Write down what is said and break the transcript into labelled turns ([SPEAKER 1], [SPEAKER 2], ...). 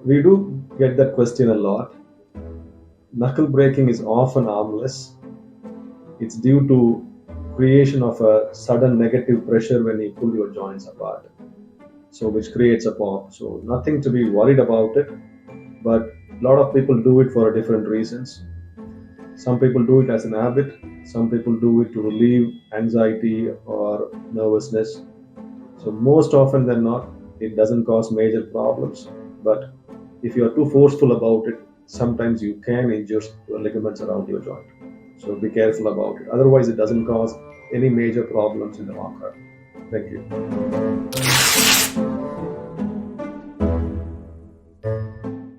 [SPEAKER 1] We do get that question a lot. Knuckle breaking is often harmless. It's due to creation of a sudden negative pressure when you pull your joints apart, so which creates a pop. So nothing to be worried about it, but a lot of people do it for different reasons. Some people do it as an habit. Some people do it to relieve anxiety or nervousness. So most often than not, it doesn't cause major problems. But if you are too forceful about it, sometimes you can injure your ligaments around your joint. So be careful about it. Otherwise, it doesn't cause any major problems in the long run. Thank you.